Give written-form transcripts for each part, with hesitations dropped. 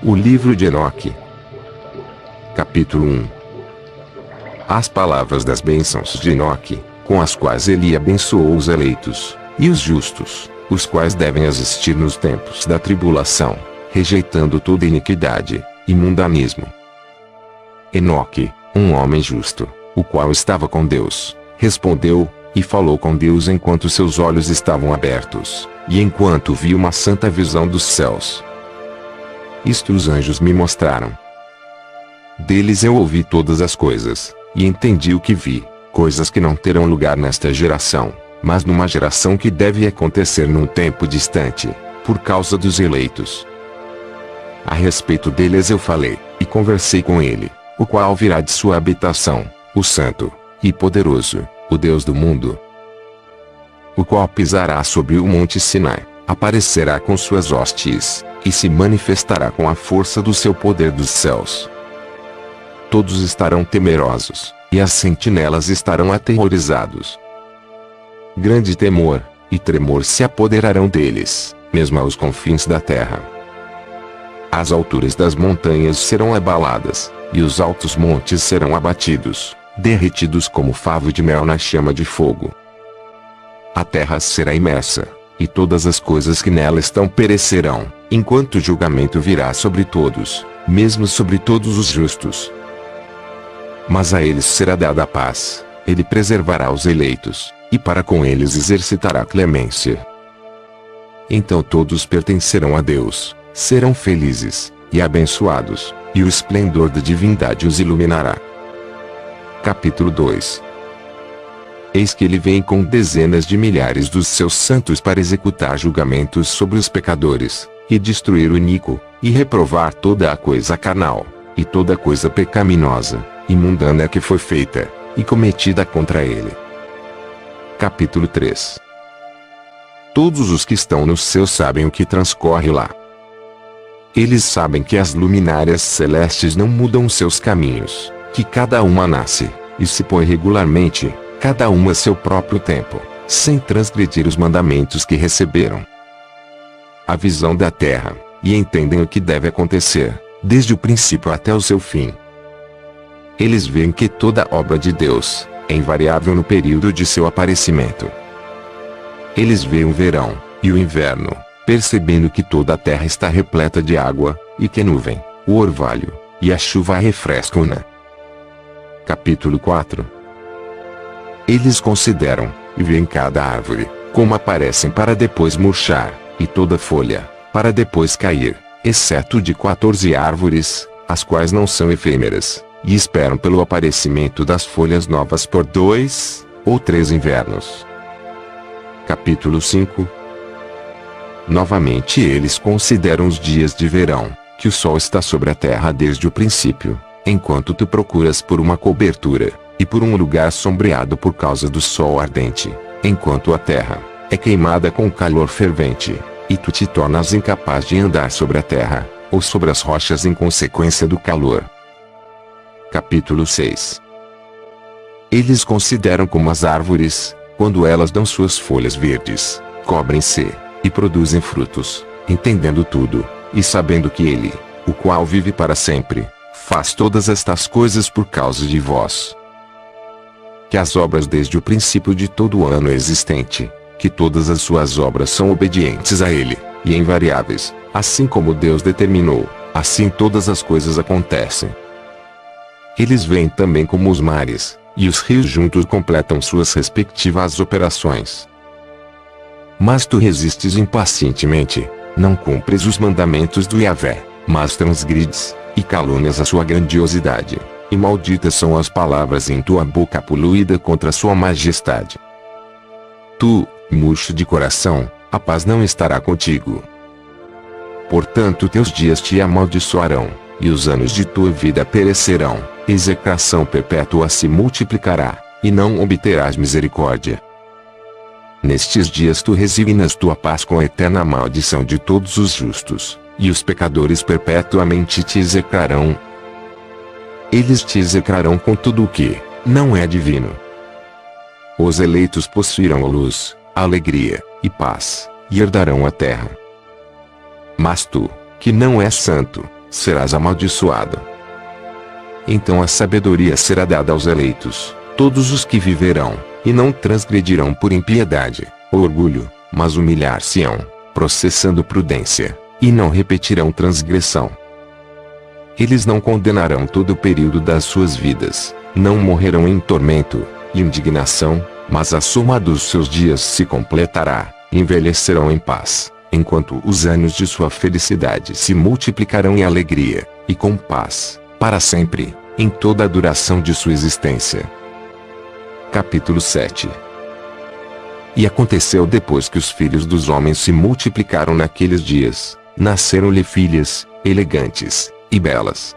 O livro de Enoque. Capítulo 1. As palavras das bênçãos de Enoque, com as quais ele abençoou os eleitos, e os justos, os quais devem existir nos tempos da tribulação, rejeitando toda iniquidade, e mundanismo. Enoque, um homem justo, o qual estava com Deus, respondeu, e falou com Deus enquanto seus olhos estavam abertos, e enquanto viu uma santa visão dos céus. Isto os anjos me mostraram. Deles eu ouvi todas as coisas, e entendi o que vi, coisas que não terão lugar nesta geração, mas numa geração que deve acontecer num tempo distante, por causa dos eleitos. A respeito deles eu falei, e conversei com ele, o qual virá de sua habitação, o Santo e Poderoso, o Deus do mundo, o qual pisará sobre o monte Sinai, aparecerá com suas hostes, e se manifestará com a força do seu poder dos céus. Todos estarão temerosos, e as sentinelas estarão aterrorizados. Grande temor e tremor se apoderarão deles, mesmo aos confins da terra. As alturas das montanhas serão abaladas, e os altos montes serão abatidos, derretidos como favo de mel na chama de fogo. A terra será imersa, e todas as coisas que nela estão perecerão, enquanto o julgamento virá sobre todos, mesmo sobre todos os justos. Mas a eles será dada a paz, ele preservará os eleitos, e para com eles exercitará clemência. Então todos pertencerão a Deus, serão felizes, e abençoados, e o esplendor da divindade os iluminará. Capítulo 2. Eis que ele vem com dezenas de milhares dos seus santos para executar julgamentos sobre os pecadores, e destruir o iníquo, e reprovar toda a coisa carnal, e toda coisa pecaminosa, e mundana que foi feita, e cometida contra ele. Capítulo 3. Todos os que estão no céu sabem o que transcorre lá. Eles sabem que as luminárias celestes não mudam seus caminhos, que cada uma nasce, e se põe regularmente, cada uma a seu próprio tempo, sem transgredir os mandamentos que receberam. A visão da terra, e entendem o que deve acontecer, desde o princípio até o seu fim. Eles veem que toda obra de Deus é invariável no período de seu aparecimento. Eles veem o verão e o inverno, percebendo que toda a terra está repleta de água, e que a nuvem, o orvalho e a chuva a refrescam-na. Capítulo 4. Eles consideram, e veem cada árvore, como aparecem para depois murchar, e toda folha, para depois cair, exceto de 14 árvores, as quais não são efêmeras, e esperam pelo aparecimento das folhas novas por 2 ou 3 invernos. Capítulo 5. Novamente eles consideram os dias de verão, que o sol está sobre a terra desde o princípio, enquanto tu procuras por uma cobertura, e por um lugar sombreado por causa do sol ardente, enquanto a terra é queimada com calor fervente, e tu te tornas incapaz de andar sobre a terra, ou sobre as rochas em consequência do calor. Capítulo 6. Eles consideram como as árvores, quando elas dão suas folhas verdes, cobrem-se, e produzem frutos, entendendo tudo, e sabendo que ele, o qual vive para sempre, faz todas estas coisas por causa de vós. Que as obras desde o princípio de todo o ano existente, que todas as suas obras são obedientes a ele, e invariáveis, assim como Deus determinou, assim todas as coisas acontecem. Eles veem também como os mares, e os rios juntos completam suas respectivas operações. Mas tu resistes impacientemente, não cumpres os mandamentos do Yahvé, mas transgrides, e calunias a sua grandiosidade, e malditas são as palavras em tua boca poluída contra sua majestade. Tu, murcho de coração, a paz não estará contigo. Portanto teus dias te amaldiçoarão, e os anos de tua vida perecerão, execração perpétua se multiplicará, e não obterás misericórdia. Nestes dias tu resignas tua paz com a eterna maldição de todos os justos, e os pecadores perpetuamente te execrarão. Eles te execrarão com tudo o que não é divino. Os eleitos possuirão a luz, a alegria e paz, e herdarão a terra. Mas tu, que não és santo, serás amaldiçoado. Então a sabedoria será dada aos eleitos, todos os que viverão, e não transgredirão por impiedade, ou orgulho, mas humilhar-se-ão, processando prudência, e não repetirão transgressão. Eles não condenarão todo o período das suas vidas, não morrerão em tormento e indignação, mas a soma dos seus dias se completará, envelhecerão em paz, enquanto os anos de sua felicidade se multiplicarão em alegria, e com paz, para sempre, em toda a duração de sua existência. Capítulo 7. E aconteceu depois que os filhos dos homens se multiplicaram naqueles dias, nasceram-lhe filhas, elegantes e belas.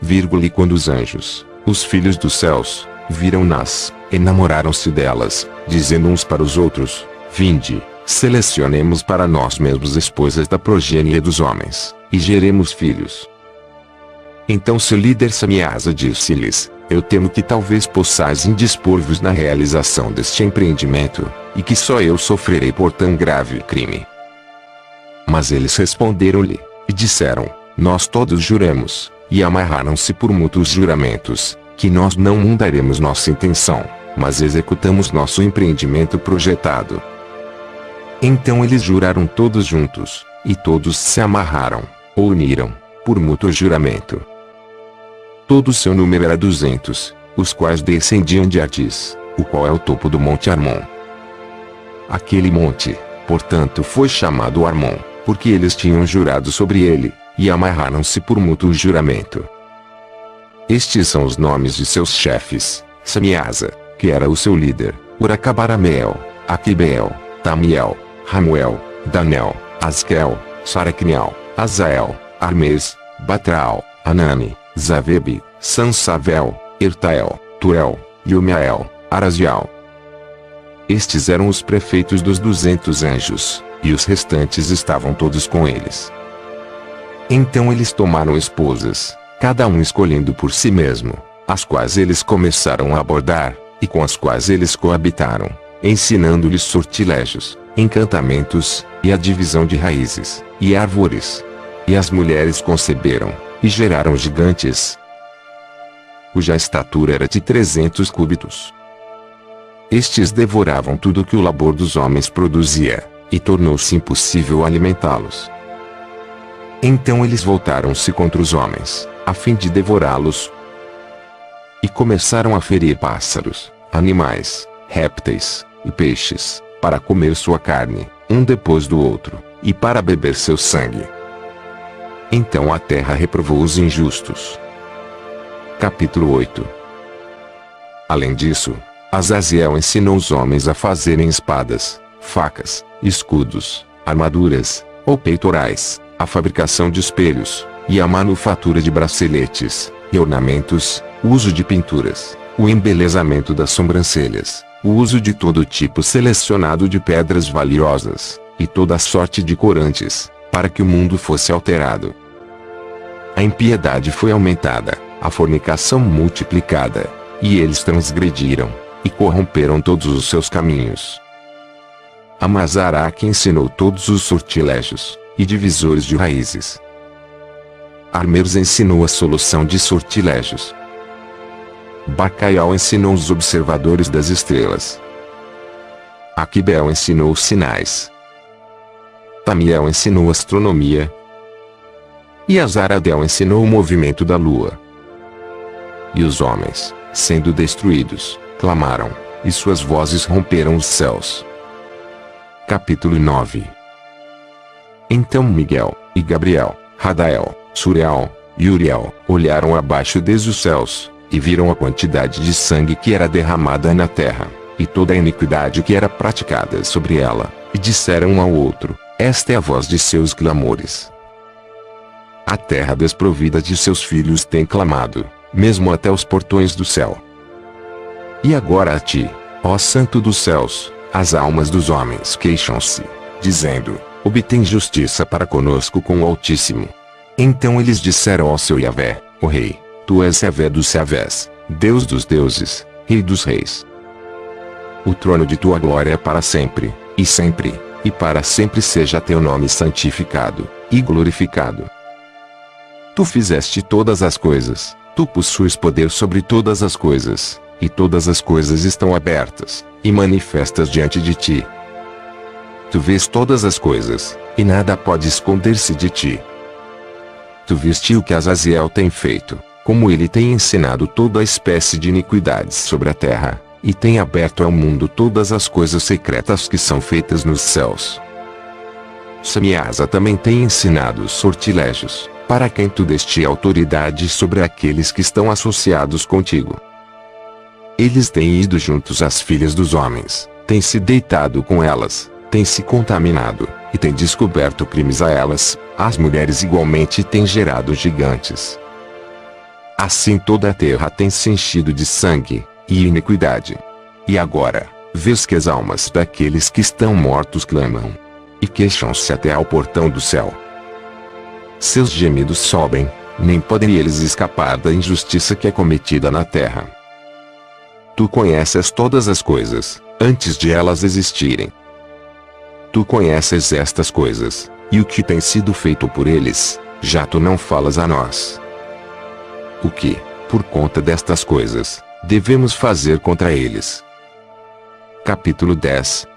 E quando os anjos, os filhos dos céus, viram-nas, enamoraram-se delas, dizendo uns para os outros: Vinde, selecionemos para nós mesmos esposas da progênie dos homens, e geremos filhos. Então seu líder Samiasa disse-lhes: Eu temo que talvez possais indispor-vos na realização deste empreendimento, e que só eu sofrerei por tão grave crime. Mas eles responderam-lhe, e disseram: Nós todos juramos, e amarraram-se por mútuos juramentos, que nós não mudaremos nossa intenção, mas executamos nosso empreendimento projetado. Então eles juraram todos juntos, e todos se amarraram, ou uniram, por mútuo juramento. Todo o seu número era 200, os quais descendiam de Ardis, o qual é o topo do Monte Armon. Aquele monte, portanto, foi chamado Armon, porque eles tinham jurado sobre ele, e amarraram-se por mútuo juramento. Estes são os nomes de seus chefes: Samiasa, que era o seu líder, Uracabarameel, Aquibeel, Tamiel, Ramuel, Danel, Askel, Saracnial, Azael, Armes, Batral, Anani, Zavebe, Sansavel, Ertael, Turel, Yumiael, Arazial. Estes eram os prefeitos dos 200 anjos, e os restantes estavam todos com eles. Então eles tomaram esposas, cada um escolhendo por si mesmo, as quais eles começaram a abordar, e com as quais eles coabitaram, ensinando-lhes sortilégios, encantamentos, e a divisão de raízes, e árvores. E as mulheres conceberam, e geraram gigantes, cuja estatura era de 300 cúbitos. Estes devoravam tudo que o labor dos homens produzia, e tornou-se impossível alimentá-los. Então eles voltaram-se contra os homens, a fim de devorá-los, e começaram a ferir pássaros, animais, répteis e peixes, para comer sua carne, um depois do outro, e para beber seu sangue. Então a terra reprovou os injustos. Capítulo 8. Além disso, Azaziel ensinou os homens a fazerem espadas, facas, escudos, armaduras, ou peitorais, a fabricação de espelhos, e a manufatura de braceletes, e ornamentos, o uso de pinturas, o embelezamento das sobrancelhas, o uso de todo tipo selecionado de pedras valiosas, e toda sorte de corantes, para que o mundo fosse alterado. A impiedade foi aumentada, a fornicação multiplicada, e eles transgrediram, e corromperam todos os seus caminhos. Amazaraque ensinou todos os sortilégios, e divisores de raízes. Armeus ensinou a solução de sortilégios. Bacaial ensinou os observadores das estrelas. Aquibel ensinou os sinais. Tamiel ensinou astronomia. E Azaradel ensinou o movimento da lua. E os homens, sendo destruídos, clamaram, e suas vozes romperam os céus. Capítulo 9. Então Miguel, e Gabriel, Radael, Suriel, e Uriel, olharam abaixo desde os céus, e viram a quantidade de sangue que era derramada na terra, e toda a iniquidade que era praticada sobre ela, e disseram um ao outro: Esta é a voz de seus clamores. A terra desprovida de seus filhos tem clamado, mesmo até os portões do céu. E agora a ti, ó Santo dos céus, as almas dos homens queixam-se, dizendo: Obtém justiça para conosco com o Altíssimo. Então eles disseram ao seu Yahvé: Ó Rei, tu és Yahvé dos Yahvés, Deus dos deuses, Rei dos reis. O trono de tua glória é para sempre, e para sempre seja teu nome santificado, e glorificado. Tu fizeste todas as coisas, tu possuis poder sobre todas as coisas, e todas as coisas estão abertas, e manifestas diante de ti. Tu vês todas as coisas, e nada pode esconder-se de ti. Tu viste o que Azaziel tem feito, como ele tem ensinado toda a espécie de iniquidades sobre a terra, e tem aberto ao mundo todas as coisas secretas que são feitas nos céus. Semiasa também tem ensinado os sortilégios, para quem tu deste autoridade sobre aqueles que estão associados contigo. Eles têm ido juntos às filhas dos homens, têm se deitado com elas, têm se contaminado, e têm descoberto crimes a elas. As mulheres igualmente têm gerado gigantes. Assim toda a terra tem se enchido de sangue e iniquidade. E agora, vês que as almas daqueles que estão mortos clamam, e queixam-se até ao portão do céu. Seus gemidos sobem, nem podem eles escapar da injustiça que é cometida na terra. Tu conheces todas as coisas, antes de elas existirem. Tu conheces estas coisas, e o que tem sido feito por eles, já tu não falas a nós. O que, por conta destas coisas, devemos fazer contra eles? Capítulo 10.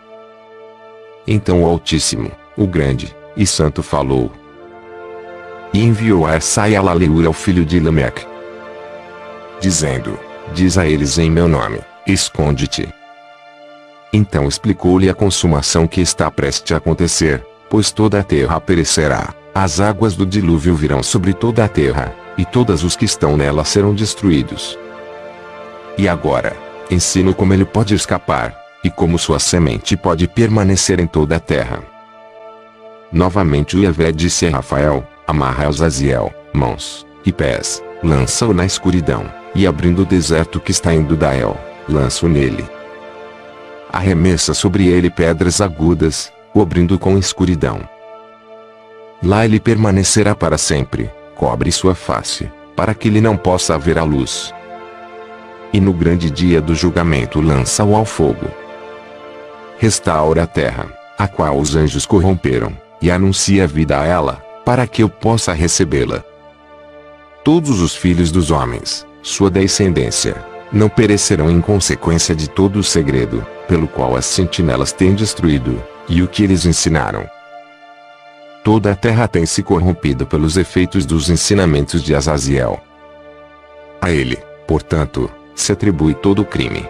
Então o Altíssimo, o Grande e Santo falou, e enviou a Esai-Alaleur ao filho de Lameque, dizendo, diz a eles em meu nome, esconde-te. Então explicou-lhe a consumação que está prestes a acontecer, pois toda a terra perecerá, as águas do dilúvio virão sobre toda a terra, e todos os que estão nela serão destruídos. E agora, ensino como ele pode escapar, e como sua semente pode permanecer em toda a terra. Novamente o Yahvé disse a Rafael, amarra Azaziel, mãos e pés, lança-o na escuridão, e abrindo o deserto que está em Dudael, lança-o nele. Arremessa sobre ele pedras agudas, cobrindo-o com escuridão. Lá ele permanecerá para sempre, cobre sua face, para que ele não possa ver a luz. E no grande dia do julgamento lança-o ao fogo. Restaura a terra, a qual os anjos corromperam, e anuncia vida a ela, para que eu possa recebê-la. Todos os filhos dos homens, sua descendência, não perecerão em consequência de todo o segredo, pelo qual as sentinelas têm destruído, e o que eles ensinaram. Toda a terra tem se corrompido pelos efeitos dos ensinamentos de Azaziel. A ele, portanto, se atribui todo o crime.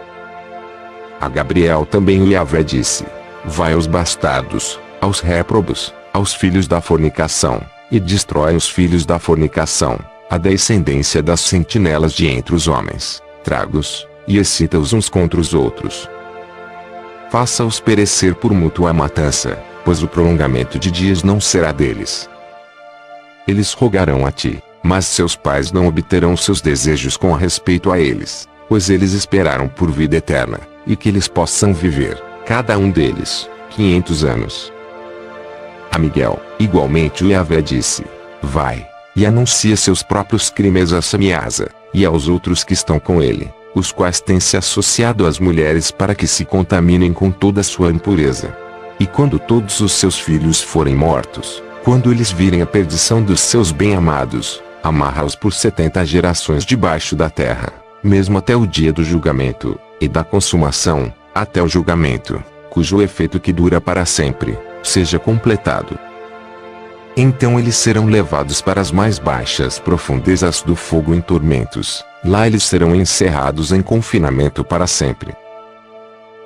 A Gabriel também o Yahvé disse, vai aos bastardos, aos réprobos, aos filhos da fornicação, e destrói os filhos da fornicação, a descendência das sentinelas de entre os homens, traga-os, e excita-os uns contra os outros. Faça-os perecer por mútua matança, pois o prolongamento de dias não será deles. Eles rogarão a ti, mas seus pais não obterão seus desejos com respeito a eles, pois eles esperaram por vida eterna, e que eles possam viver, cada um deles, 500 anos. A Miguel, igualmente o Yahvé disse, vai, e anuncia seus próprios crimes a Semiasa, e aos outros que estão com ele, os quais têm se associado às mulheres para que se contaminem com toda a sua impureza. E quando todos os seus filhos forem mortos, quando eles virem a perdição dos seus bem-amados, amarra-os por 70 gerações debaixo da terra, mesmo até o dia do julgamento, e da consumação, até o julgamento, cujo efeito que dura para sempre, seja completado. Então eles serão levados para as mais baixas profundezas do fogo em tormentos, lá eles serão encerrados em confinamento para sempre.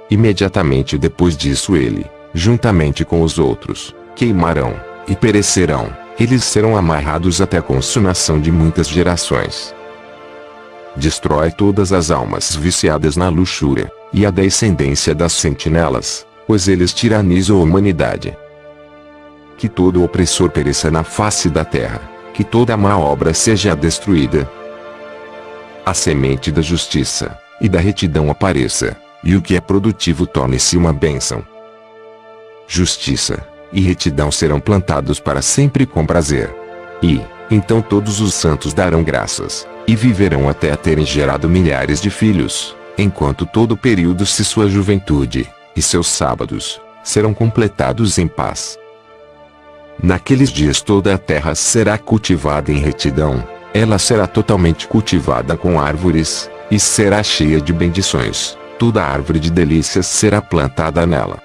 Imediatamente depois disso ele, juntamente com os outros, queimarão, e perecerão, eles serão amarrados até a consumação de muitas gerações. Destrói todas as almas viciadas na luxúria, e a descendência das sentinelas, pois eles tiranizam a humanidade. Que todo opressor pereça na face da terra, que toda má obra seja destruída. A semente da justiça e da retidão apareça, e o que é produtivo torne-se uma bênção. Justiça e retidão serão plantados para sempre com prazer. E, então todos os santos darão graças, e viverão até terem gerado milhares de filhos, enquanto todo o período de sua juventude, e seus sábados, serão completados em paz. Naqueles dias toda a terra será cultivada em retidão, ela será totalmente cultivada com árvores, e será cheia de bendições, toda árvore de delícias será plantada nela.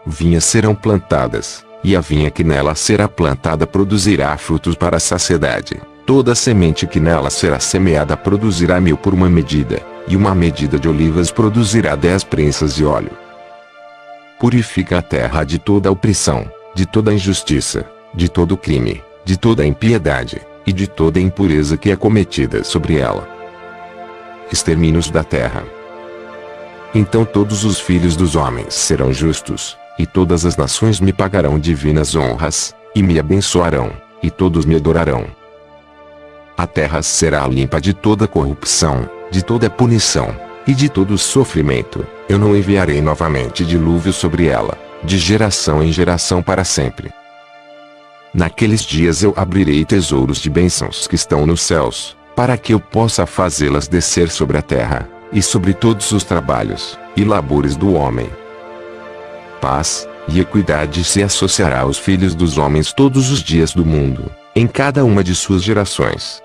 Vinhas serão plantadas, e a vinha que nela será plantada produzirá frutos para a saciedade, toda semente que nela será semeada produzirá 1000 por uma medida, e uma medida de olivas produzirá 10 prensas de óleo. Purifica a terra de toda opressão, de toda injustiça, de todo crime, de toda impiedade, e de toda impureza que é cometida sobre ela. Extermina-os da terra. Então todos os filhos dos homens serão justos, e todas as nações me pagarão divinas honras, e me abençoarão, e todos me adorarão. A terra será limpa de toda corrupção, de toda punição, e de todo sofrimento. Eu não enviarei novamente dilúvio sobre ela, de geração em geração para sempre. Naqueles dias eu abrirei tesouros de bênçãos que estão nos céus, para que eu possa fazê-las descer sobre a terra, e sobre todos os trabalhos, e labores do homem. Paz, e equidade se associará aos filhos dos homens todos os dias do mundo, em cada uma de suas gerações.